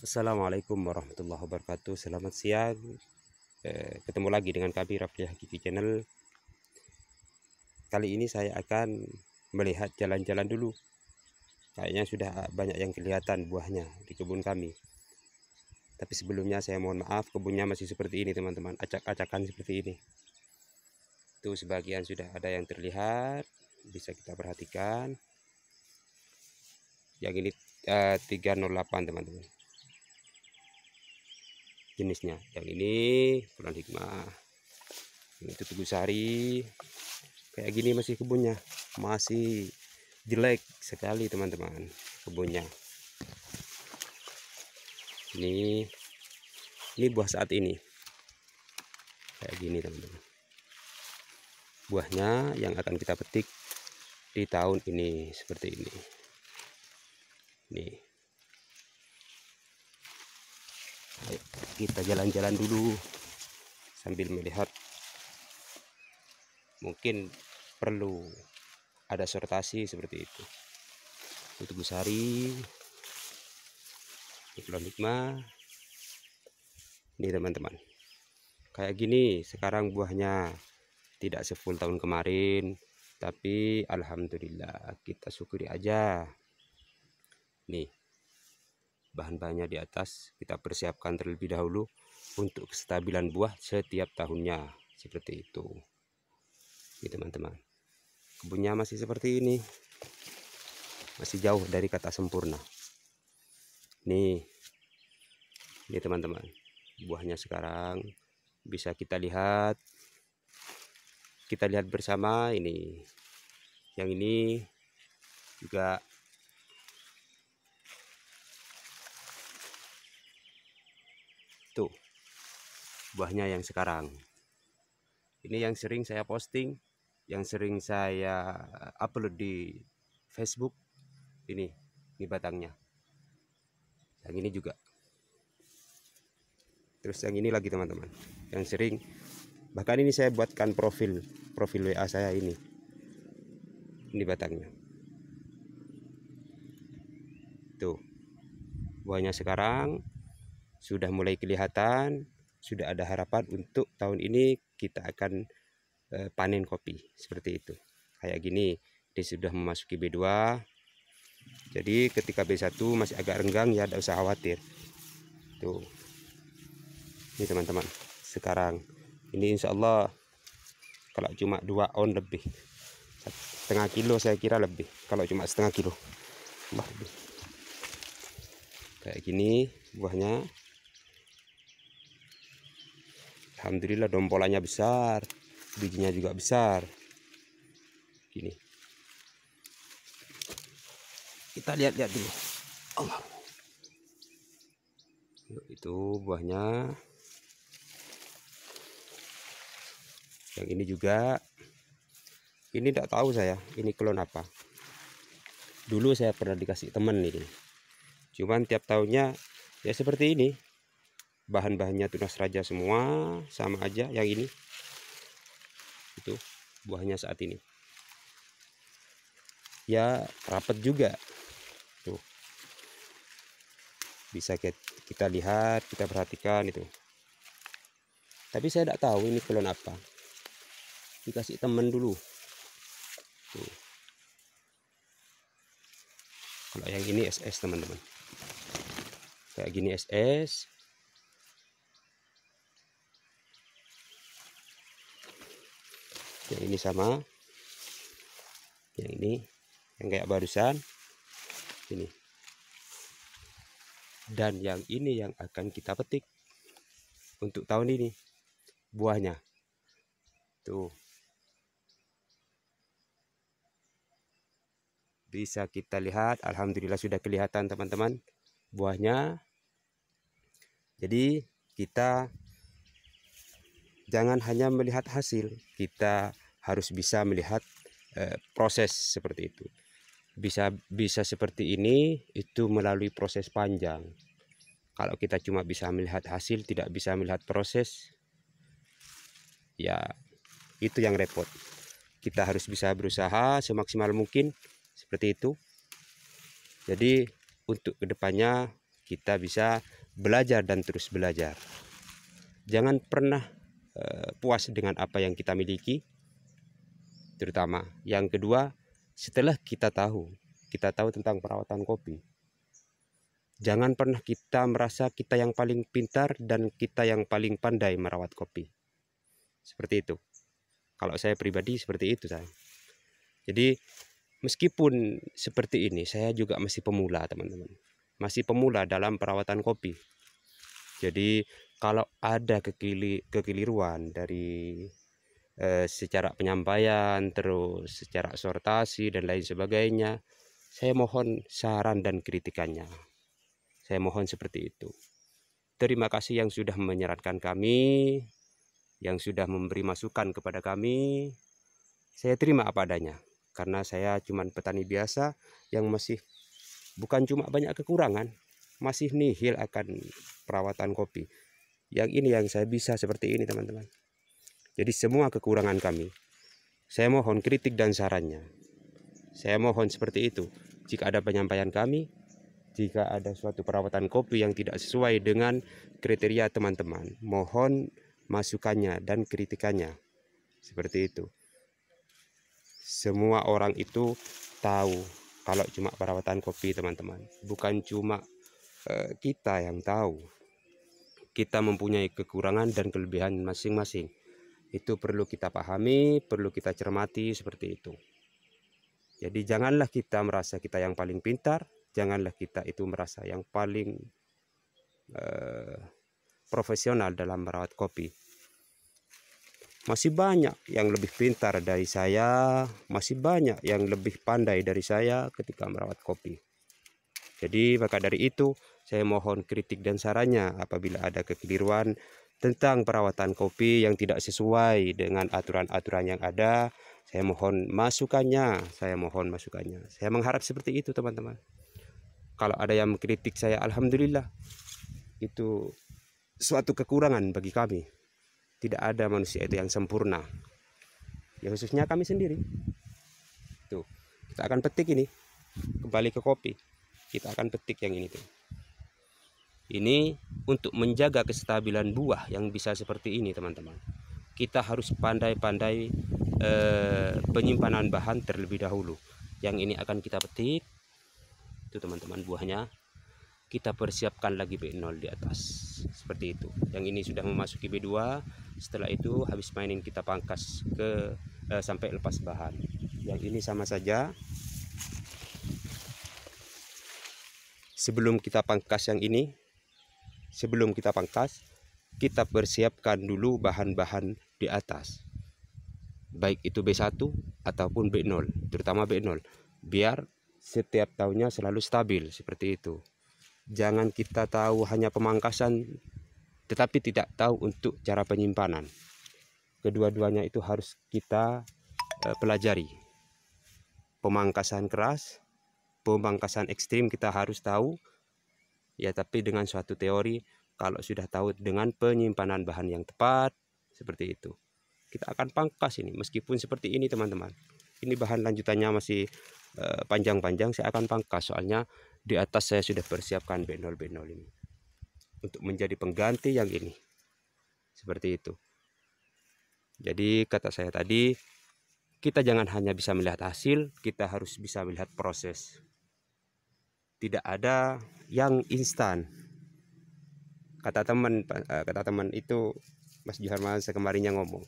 Assalamualaikum warahmatullahi wabarakatuh. Selamat siang. Ketemu lagi dengan kami Rafli Hakiki Channel. Kali ini saya akan melihat jalan-jalan dulu. Kayaknya sudah banyak yang kelihatan buahnya di kebun kami. Tapi sebelumnya saya mohon maaf, kebunnya masih seperti ini teman-teman, acak-acakan seperti ini. Tuh sebagian sudah ada yang terlihat, bisa kita perhatikan. Yang ini 308 teman-teman. Jenisnya yang ini bulan hikmah, ini Tutu Sari. Kayak gini masih kebunnya, masih jelek sekali teman-teman kebunnya. Ini buah saat ini kayak gini teman-teman, buahnya yang akan kita petik di tahun ini seperti ini. Nih, ayo kita jalan-jalan dulu sambil melihat. Mungkin perlu ada sortasi seperti itu. Tutu Sari, bulan hikmah. Ini teman-teman, kayak gini sekarang buahnya tidak sefull tahun kemarin, tapi alhamdulillah kita syukuri aja. Nih, bahan-bahannya di atas kita persiapkan terlebih dahulu untuk kestabilan buah setiap tahunnya seperti itu. Ini teman-teman, kebunnya masih seperti ini, masih jauh dari kata sempurna. Ini teman-teman, buahnya sekarang bisa kita lihat bersama. Ini yang ini juga tuh buahnya yang sekarang ini, yang sering saya posting, yang sering saya upload di Facebook. Ini batangnya, yang ini juga. Terus yang ini lagi teman-teman, yang sering, bahkan ini saya buatkan profil WA saya. Ini batangnya tuh, buahnya sekarang sudah mulai kelihatan. Sudah ada harapan untuk tahun ini kita akan panen kopi seperti itu. Kayak gini dia sudah memasuki B2, jadi ketika B1 masih agak renggang ya, tidak usah khawatir. Tuh, ini teman-teman, sekarang ini insya Allah kalau cuma 2 on lebih, setengah kilo saya kira lebih. Kalau cuma setengah kilo lebih. Kayak gini buahnya, alhamdulillah dompolannya besar, bijinya juga besar. Gini, kita lihat-lihat dulu. Allah, itu buahnya. Yang ini juga, ini tidak tahu saya ini klon apa. Dulu saya pernah dikasih teman ini, cuman tiap tahunnya ya seperti ini, bahan-bahannya tunas raja semua sama aja. Yang ini itu buahnya saat ini ya rapat juga tuh, bisa kita lihat, kita perhatikan itu. Tapi saya tidak tahu ini klon apa, dikasih teman dulu tuh. Kalau yang ini SS teman-teman, kayak gini SS. Yang ini sama, yang ini yang kayak barusan ini, dan yang ini yang akan kita petik untuk tahun ini buahnya tuh, bisa kita lihat. Alhamdulillah sudah kelihatan teman-teman buahnya. Jadi kita jangan hanya melihat hasil, kita harus bisa melihat proses seperti itu. Bisa seperti ini itu melalui proses panjang. Kalau kita cuma bisa melihat hasil, tidak bisa melihat proses, ya itu yang repot. Kita harus bisa berusaha semaksimal mungkin seperti itu. Jadi untuk kedepannya kita bisa belajar dan terus belajar. Jangan pernah puas dengan apa yang kita miliki, terutama. Yang kedua, setelah kita tahu tentang perawatan kopi, jangan pernah kita merasa kita yang paling pintar dan kita yang paling pandai merawat kopi. Seperti itu. Kalau saya pribadi seperti itu saya. Jadi meskipun seperti ini, saya juga masih pemula, teman-teman. Masih pemula dalam perawatan kopi. Jadi kalau ada kekeliruan dari secara penyampaian, terus secara sortasi dan lain sebagainya, saya mohon saran dan kritikannya. Saya mohon seperti itu. Terima kasih yang sudah menyarankan kami, yang sudah memberi masukan kepada kami. Saya terima apa adanya, karena saya cuma petani biasa yang masih bukan cuma banyak kekurangan, masih nihil akan perawatan kopi. Yang ini yang saya bisa seperti ini, teman-teman. Jadi semua kekurangan kami, saya mohon kritik dan sarannya. Saya mohon seperti itu. Jika ada penyampaian kami, jika ada suatu perawatan kopi yang tidak sesuai dengan kriteria teman-teman, mohon masukannya dan kritikannya. Seperti itu. Semua orang itu tahu kalau cuma perawatan kopi, teman-teman. Bukan cuma kita yang tahu. Kita mempunyai kekurangan dan kelebihan masing-masing. Itu perlu kita pahami, perlu kita cermati seperti itu. Jadi janganlah kita merasa kita yang paling pintar, janganlah kita itu merasa yang paling profesional dalam merawat kopi. Masih banyak yang lebih pintar dari saya, masih banyak yang lebih pandai dari saya ketika merawat kopi. Jadi maka dari itu saya mohon kritik dan sarannya apabila ada kekeliruan tentang perawatan kopi yang tidak sesuai dengan aturan-aturan yang ada. Saya mohon masukannya, saya mengharap seperti itu, teman-teman. Kalau ada yang mengkritik saya, alhamdulillah, itu suatu kekurangan bagi kami. Tidak ada manusia itu yang sempurna, ya khususnya kami sendiri. Tuh, kita akan petik ini, kembali ke kopi, kita akan petik yang ini tuh. Ini untuk menjaga kestabilan buah yang bisa seperti ini, teman-teman. Kita harus pandai-pandai penyimpanan bahan terlebih dahulu. Yang ini akan kita petik, itu teman-teman buahnya. Kita persiapkan lagi B0 di atas, seperti itu. Yang ini sudah memasuki B2. Setelah itu habis mainin kita pangkas ke sampai lepas bahan. Yang ini sama saja. Sebelum kita pangkas yang ini, kita persiapkan dulu bahan-bahan di atas, baik itu B1 ataupun B0, terutama B0, biar setiap tahunnya selalu stabil seperti itu. Jangan kita tahu hanya pemangkasan tetapi tidak tahu untuk cara penyimpanan. Kedua-duanya itu harus kita pelajari. Pemangkasan keras, pemangkasan ekstrim kita harus tahu, ya, tapi dengan suatu teori. Kalau sudah tahu dengan penyimpanan bahan yang tepat seperti itu, kita akan pangkas ini. Meskipun seperti ini, teman-teman, ini bahan lanjutannya masih panjang-panjang, saya akan pangkas. Soalnya di atas saya sudah persiapkan B0 ini untuk menjadi pengganti yang ini, seperti itu. Jadi kata saya tadi, kita jangan hanya bisa melihat hasil, kita harus bisa melihat proses. Tidak ada yang instan. Kata teman itu, Mas Johar Mas kemarinnya ngomong,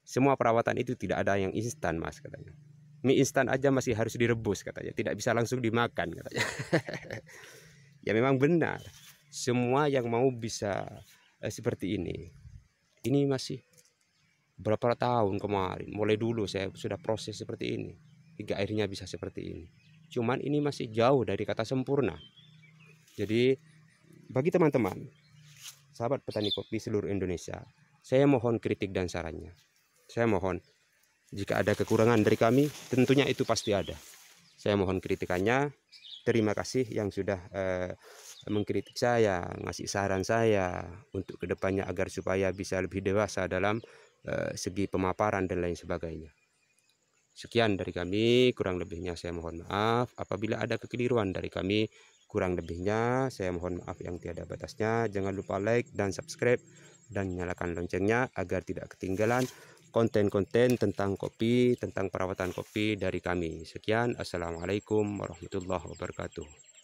semua perawatan itu tidak ada yang instan, Mas, katanya. Mie instan aja masih harus direbus, katanya, tidak bisa langsung dimakan, katanya. Ya memang benar, semua yang mau bisa seperti ini masih berapa tahun kemarin, mulai dulu saya sudah proses seperti ini hingga akhirnya bisa seperti ini. Cuman ini masih jauh dari kata sempurna. Jadi bagi teman-teman sahabat petani kopi seluruh Indonesia, saya mohon kritik dan sarannya. Saya mohon, jika ada kekurangan dari kami, tentunya itu pasti ada. Saya mohon kritikannya. Terima kasih yang sudah mengkritik saya, ngasih saran saya untuk kedepannya agar supaya bisa lebih dewasa dalam segi pemaparan dan lain sebagainya. Sekian dari kami, kurang lebihnya saya mohon maaf. Apabila ada kekeliruan dari kami, Kurang lebihnya saya mohon maaf yang tiada batasnya. Jangan lupa like dan subscribe dan nyalakan loncengnya agar tidak ketinggalan konten-konten tentang kopi, tentang perawatan kopi dari kami. Sekian, assalamualaikum warahmatullahi wabarakatuh.